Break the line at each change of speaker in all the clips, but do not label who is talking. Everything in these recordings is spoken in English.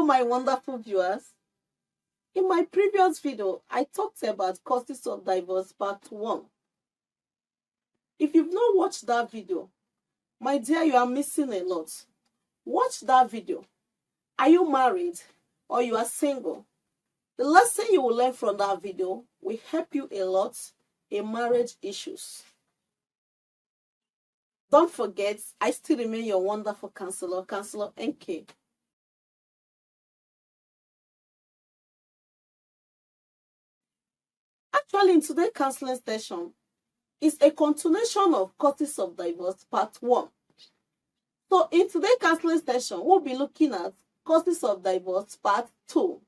my wonderful viewers. In my previous video, I talked about causes of divorce part 1. If you've not watched that video, my dear, you are missing a lot. Watch that video. Are you married or you are single? The lesson you will learn from that video will help you a lot in marriage issues. Don't forget, I still remain your wonderful counselor, Counselor NK. Actually, in today's counseling session, is a continuation of causes of divorce part 1. So in today's counseling session, we'll be looking at causes of divorce part 2.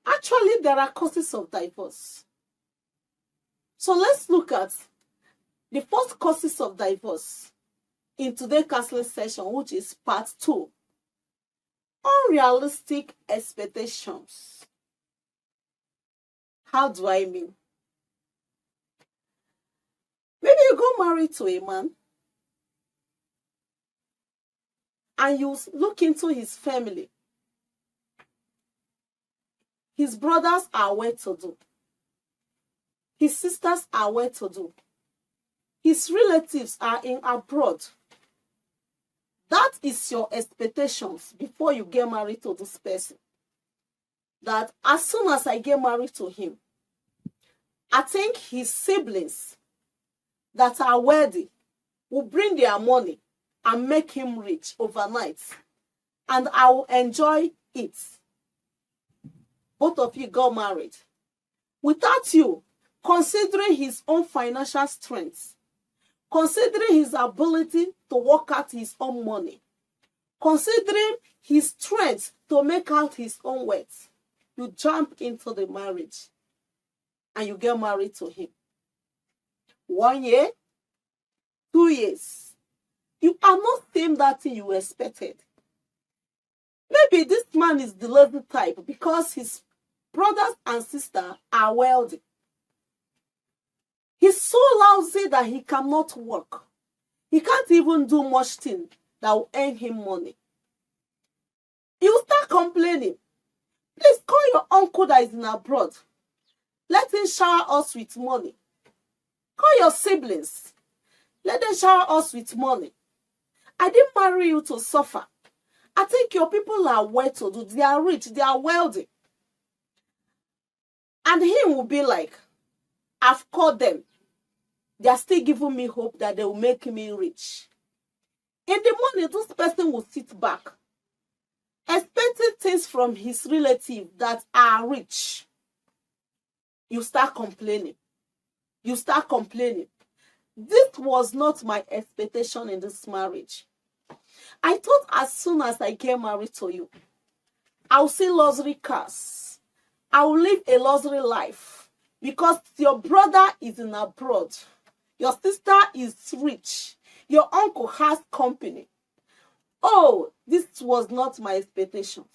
Actually, there are causes of divorce. So let's look at the first causes of divorce in today's counseling session, which is part 2. Unrealistic expectations. How do I mean? Maybe you go married to a man and you look into his family. His brothers are well-to-do. His sisters are well-to-do. His relatives are in abroad. That is your expectations before you get married to this person. That as soon as I get married to him, I think his siblings that are wealthy will bring their money and make him rich overnight. And I will enjoy it. Both of you got married without you considering his own financial strength, considering his ability to work out his own money, considering his strength to make out his own wealth. You jump into the marriage and you get married to him. 1 year, 2 years, you are not seeing that thing you expected. Maybe this man is the lazy type because his brothers and sisters are wealthy. He's so lousy that he cannot work. He can't even do much thing that will earn him money. You start complaining. Please call your uncle that is in abroad. Let him shower us with money. Call your siblings. Let them shower us with money. I didn't marry you to suffer. I think your people are well-to-do. They are rich. They are wealthy. And he will be like, I've called them. They are still giving me hope that they will make me rich. In the morning, this person will sit back, expecting things from his relatives that are rich. You start complaining. You start complaining. This was not my expectation in this marriage. I thought as soon as I get married to you, I'll see luxury cars. I'll live a luxury life because your brother is in abroad. Your sister is rich. Your uncle has company. Oh, this was not my expectations.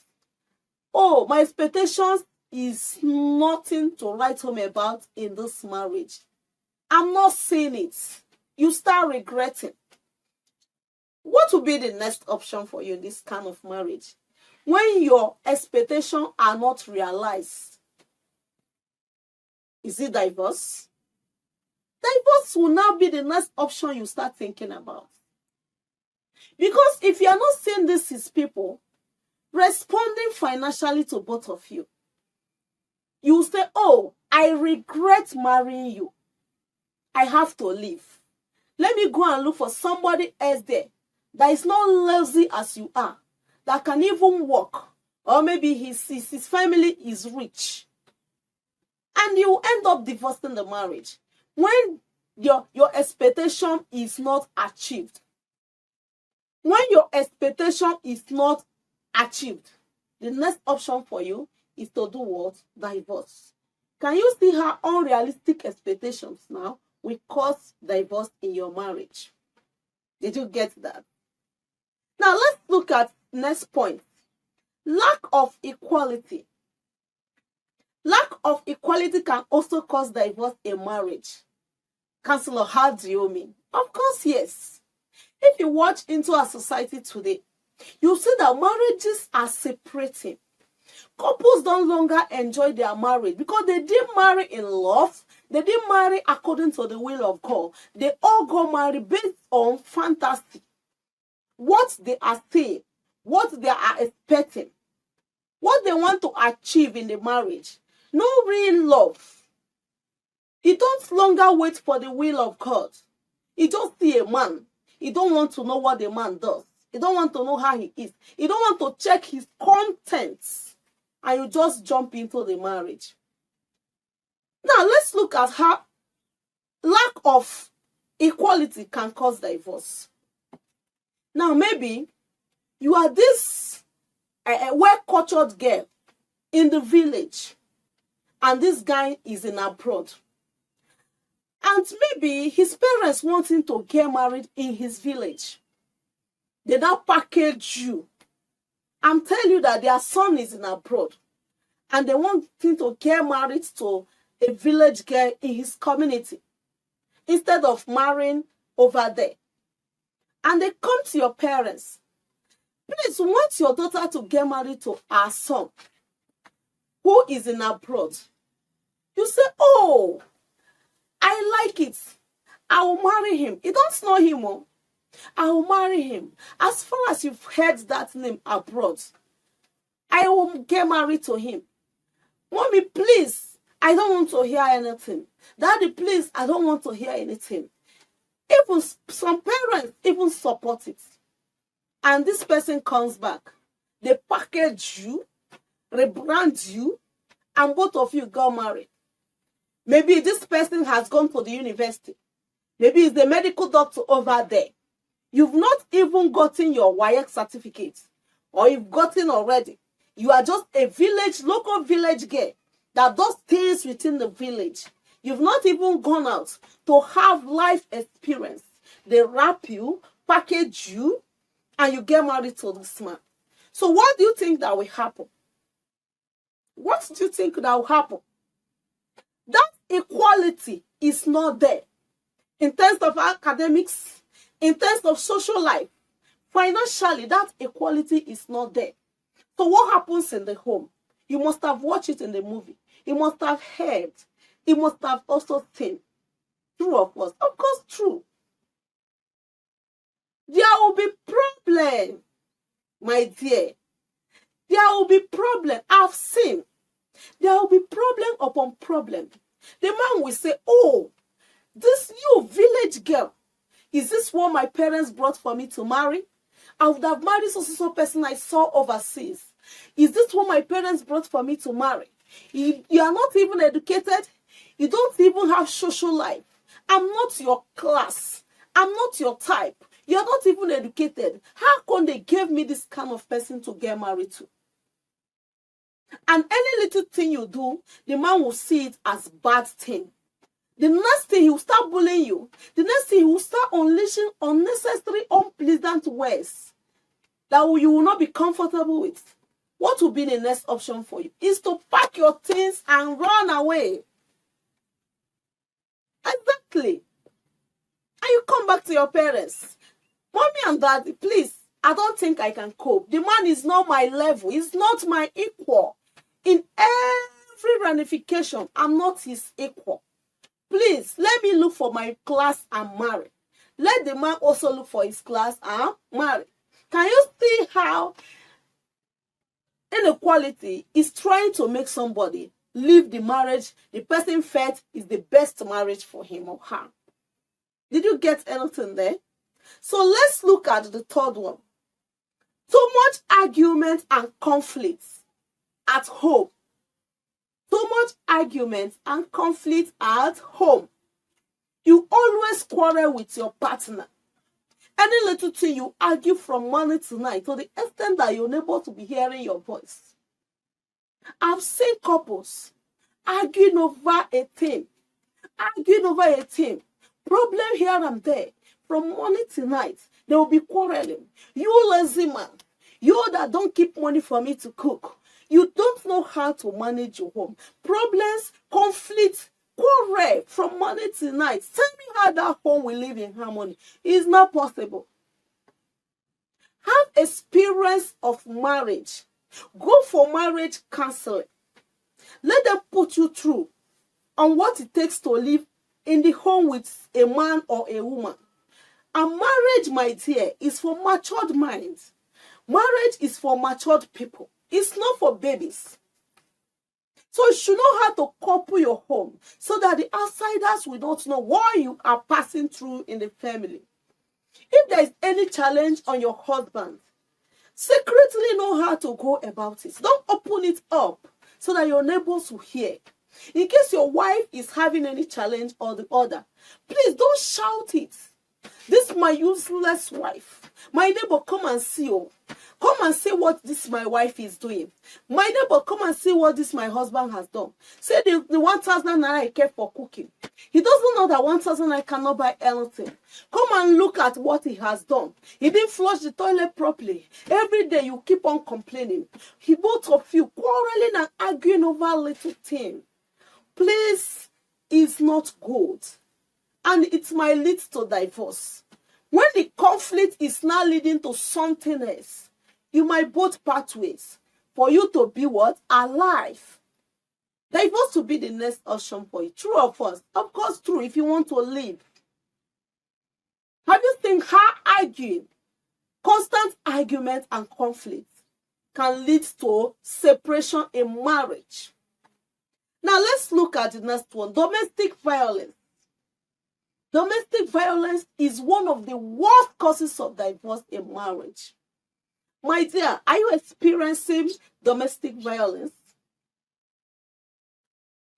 Oh, my expectations is nothing to write home about in this marriage. I'm not seeing it. You start regretting. What will be the next option for you in this kind of marriage? When your expectations are not realized, is it divorce? Divorce will now be the next option you start thinking about. Because if you are not seeing this as people responding financially to both of you, you will say, oh, I regret marrying you. I have to leave. Let me go and look for somebody else there that is not lazy as you are, that can even work. Or maybe his family is rich. And you end up divorcing the marriage when your expectation is not achieved. When your expectation is not achieved, the next option for you is to do what? Divorce. Can you see how unrealistic expectations now will cause divorce in your marriage? Did you get that? Now let's look at next point. Lack of equality. Lack of equality can also cause divorce in marriage. Counselor, how do you mean? Of course, yes. If you watch into our society today, You see that marriages are separating. Couples no longer enjoy their marriage because they didn't marry in love. They didn't marry according to the will of God. They all got married based on fantasy. What they are saying, what they are expecting, what they want to achieve in the marriage. No real love. You don't longer wait for the will of God. You just see a man. You don't want to know what the man does. You don't want to know how he is. You don't want to check his contents. And you just jump into the marriage. Now, let's look at how lack of equality can cause divorce. Now, maybe you are this well-cultured girl in the village, and this guy is in abroad. And maybe his parents want him to get married in his village. They now package you and tell you that their son is in abroad, and they want him to get married to a village girl in his community instead of marrying over there. And they come to your parents. Please, we want your daughter to get married to our son who is in abroad. You say, oh, I like it. I will marry him. You don't know him. Oh. I will marry him. As far as you've heard that name abroad, I will get married to him. Mommy, please, I don't want to hear anything. Daddy, please, I don't want to hear anything. Even some parents even support it. And this person comes back. They package you, rebrand you, and both of you got married. Maybe this person has gone to the university. Maybe he's the medical doctor over there. You've not even gotten your WAEC certificate, or you've gotten already. You are just a local village girl that does things within the village. You've not even gone out to have life experience. They wrap you, package you, and you get married to this man. So what do you think that will happen? What do you think that will happen? That equality is not there. In terms of academics, in terms of social life, financially, that equality is not there. So what happens in the home? You must have watched it in the movie. You must have heard. You must have also seen. True of course. Of course, true. There will be problem, my dear. There will be problem. I've seen. There will be problem upon problem. The man will say, oh, this new village girl, is this what my parents brought for me to marry? I would have married so person I saw overseas. Is this what my parents brought for me to marry? You are not even educated. You don't even have social life. I'm not your class. I'm not your type. You're not even educated. How come they gave me this kind of person to get married to? And any little thing you do, the man will see it as bad thing. The next thing he will start bullying you. The next thing he will start unleashing unnecessary, unpleasant words that you will not be comfortable with. What will be the next option for you? Is to pack your things and run away. Exactly. And you come back to your parents. Mommy and daddy, please, I don't think I can cope. The man is not my level. He's not my equal. In every ramification, I'm not his equal. Please, let me look for my class and marry. Let the man also look for his class and marry. Can you see how inequality is trying to make somebody leave the marriage the person felt is the best marriage for him or her? Did you get anything there? So let's look at the third one. Too much argument and conflicts at home. Too much argument and conflict at home. You always quarrel with your partner. Any little thing you argue from morning to night to the extent that you're unable to be hearing your voice. I've seen couples arguing over a thing. Problem here and there. From morning to night, they will be quarreling. You lazy man. You that don't keep money for me to cook. You don't know how to manage your home. Problems, conflicts, quarrel from morning to night. Tell me how that home will live in harmony. It's not possible. Have experience of marriage. Go for marriage counseling. Let them put you through on what it takes to live in the home with a man or a woman. And marriage, my dear, is for matured minds. Marriage is for matured people. It's not for babies. So you should know how to couple your home so that the outsiders will not know what you are passing through in the family. If there is any challenge on your husband, secretly know how to go about it. Don't open it up so that your neighbors will hear. In case your wife is having any challenge or the other, please don't shout it. This is my useless wife. My neighbor, come and see you. Come and see what this my wife is doing. My neighbor, come and see what this my husband has done. Say the 1,000 naira I kept for cooking. He doesn't know that 1,000 I cannot buy anything. Come and look at what he has done. He didn't flush the toilet properly. Every day you keep on complaining. He both of you quarreling and arguing over a little thing. Please, it's not good. And it might lead to divorce. When the conflict is now leading to something else, you might both part ways for you to be what? Alive. Divorce will be the next option for you. True or false? Of course, true if you want to live. Have you seen how arguing, constant argument and conflict can lead to separation in marriage? Now let's look at the next one. Domestic violence. Domestic violence is one of the worst causes of divorce in marriage. My dear, are you experiencing domestic violence?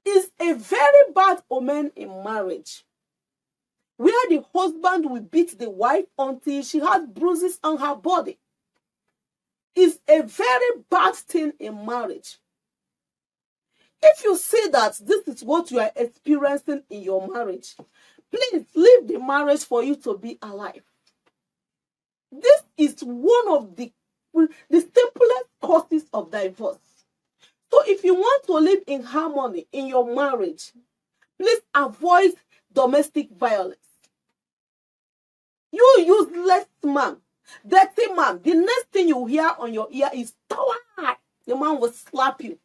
It's a very bad omen in marriage, where the husband will beat the wife until she has bruises on her body. It's a very bad thing in marriage. If you see that this is what you are experiencing in your marriage, please leave the marriage for you to be alive. This is one of the simplest causes of divorce. So if you want to live in harmony in your marriage, please avoid domestic violence. You useless man, dirty man, the next thing you hear on your ear is, "Tower!" The man will slap you.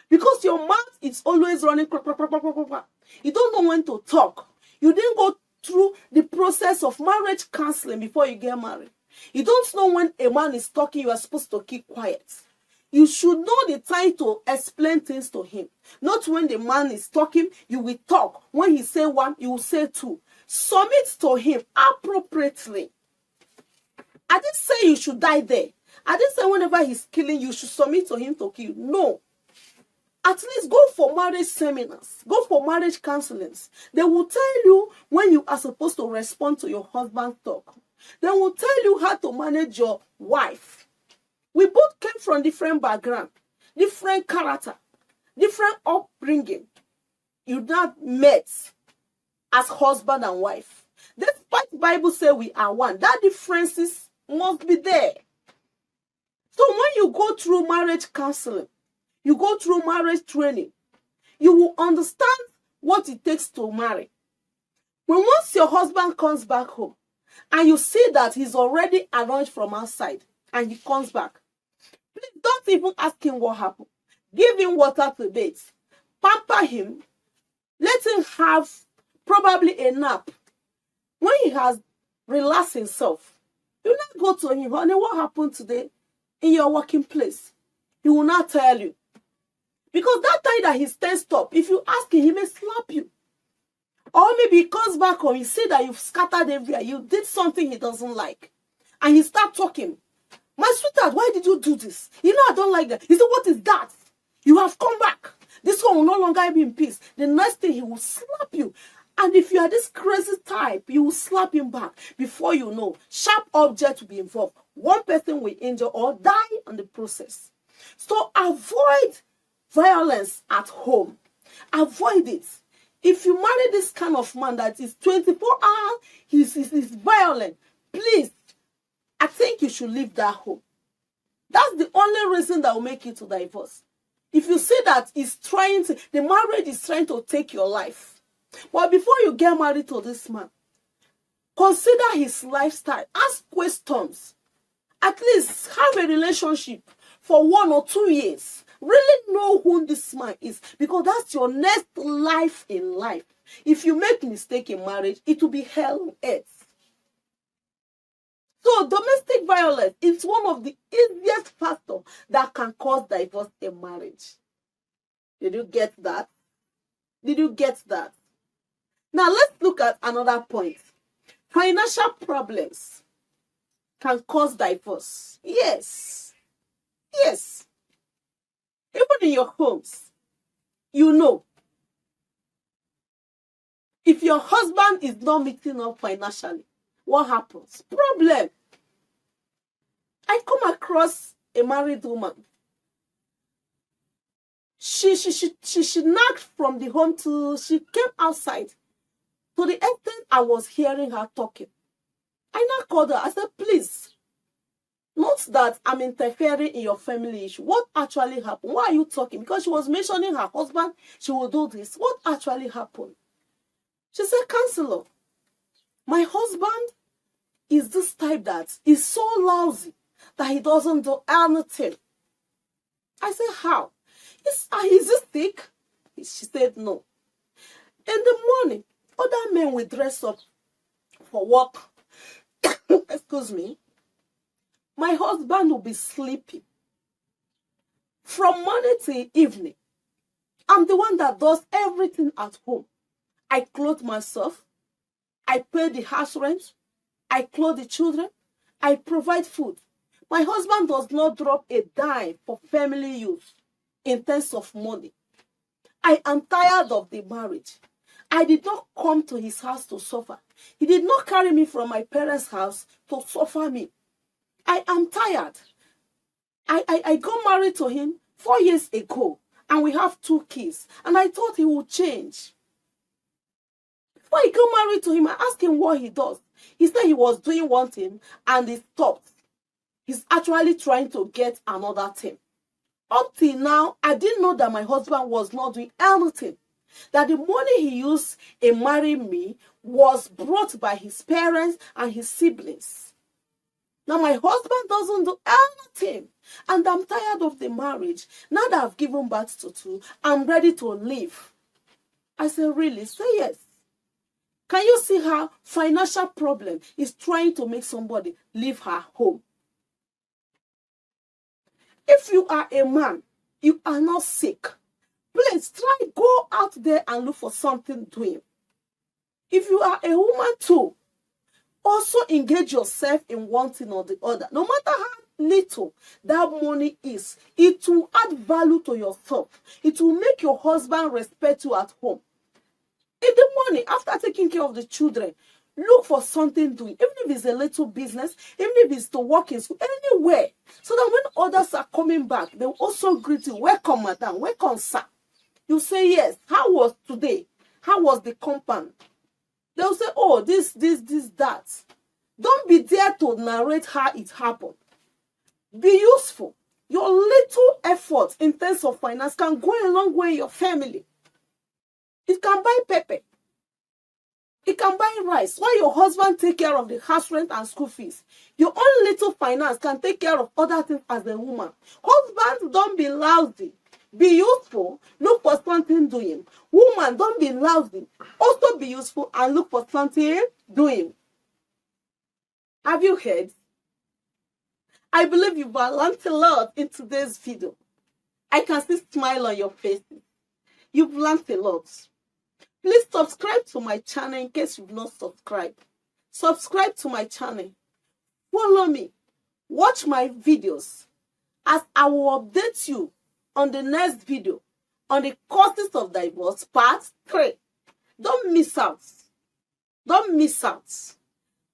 Because your mouth is always running. You don't know when to talk. You didn't go through the process of marriage counseling before you get married. You don't know when a man is talking, you are supposed to keep quiet. You should know the time to explain things to him. Not when the man is talking, you will talk. When he say one, you will say two. Submit to him appropriately. I didn't say you should die there. I didn't say whenever he's killing you, should submit to him to kill you. No. At least go for marriage seminars. Go for marriage counselings. They will tell you when you are supposed to respond to your husband's talk. They will tell you how to manage your wife. We both came from different background, different character, different upbringing. You not met as husband and wife. Despite the Bible say we are one, that differences must be there. So when you go through marriage counseling, you go through marriage training, you will understand what it takes to marry. When once your husband comes back home and you see that he's already arranged from outside and he comes back, please don't even ask him what happened. Give him water to bathe. Pamper him. Let him have probably a nap. When he has relaxed himself, you not go to him, "Honey, what happened today in your working place?" He will not tell you. Because that time that he's tensed up, if you ask him, he may slap you. Or maybe he comes back home, you see that you've scattered everywhere, you did something he doesn't like. And he start talking. "My sweetheart, why did you do this? You know I don't like that." He said, "What is that? You have come back. This one will no longer be in peace." The next thing, he will slap you. And if you are this crazy type, you will slap him back. Before you know, sharp object will be involved. One person will injure or die on the process. So avoid violence at home. Avoid it. If you marry this kind of man that is 24 hours, he's violent, please, I think you should leave that home. That's the only reason that will make you to divorce. If you see that the marriage is trying to take your life. But before you get married to this man, consider his lifestyle. Ask questions. At least have a relationship for 1 or 2 years. Really know who this man is, because that's your next life in life. If you make mistake in marriage, it will be hell on earth. So domestic violence is one of the easiest factors that can cause divorce in marriage. Did you get that? Did you get that? Now let's look at another point. Financial problems can cause divorce. Yes. Yes. Even in your homes, you know, if your husband is not meeting up financially, what happens? Problem. I come across a married woman. She nagged from the home till she came outside. To the extent I was hearing her talking. I now called her. I said, please, not that I'm interfering in your family issue. What actually happened? Why are you talking? Because she was mentioning her husband. She will do this. What actually happened? She said, Counselor, my husband is this type that is so lousy that he doesn't do anything. I said, how? Is he sick? She said, no. In the morning, other men will dress up for work. Excuse me. My husband will be sleeping. From morning till evening, I'm the one that does everything at home. I clothe myself. I pay the house rent. I clothe the children. I provide food. My husband does not drop a dime for family use in terms of money. I am tired of the marriage. I did not come to his house to suffer. He did not carry me from my parents' house to suffer me. I am tired. I got married to him 4 years ago, and we have 2 kids, and I thought he would change. Before I got married to him, I asked him what he does. He said he was doing one thing, and he stopped. He's actually trying to get another thing. Up till now, I didn't know that my husband was not doing anything. That the money he used in marrying me was brought by his parents and his siblings. Now my husband doesn't do anything. And I'm tired of the marriage. Now that I've given birth to 2, I'm ready to leave. I said, really? Say yes. Can you see how financial problem is trying to make somebody leave her home? If you are a man, you are not sick, please try go out there and look for something doing. If you are a woman too, also engage yourself in one thing or the other. No matter how little that money is, it will add value to yourself. It will make your husband respect you at home. In the morning, after taking care of the children, look for something doing, even if it's a little business, even if it's to work in school, anywhere. So that when others are coming back, they will also greet you. Welcome, madam. Welcome, sir. You say, yes. How was today? How was the compound? They'll say, oh, this, that. Don't be there to narrate how it happened. Be useful. Your little effort in terms of finance can go a long way in your family. It can buy pepper. It can buy rice. While your husband take care of the house rent and school fees, your own little finance can take care of other things as a woman. Husbands, don't be lousy. Be useful. Look for something doing. Woman, don't be lousy. Also be useful and look for something doing. Have you heard? I believe you've learned a lot in today's video. I can see smile on your faces. You've learned a lot. Please subscribe to my channel in case you've not subscribed. Subscribe to my channel. Follow me. Watch my videos as I will update you on the next video on the causes of divorce part 3. Don't miss out. Don't miss out.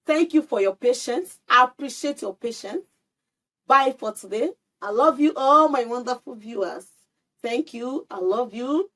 Thank you for your patience. I appreciate your patience. Bye for today. I love you all, my wonderful viewers. Thank you. I love you.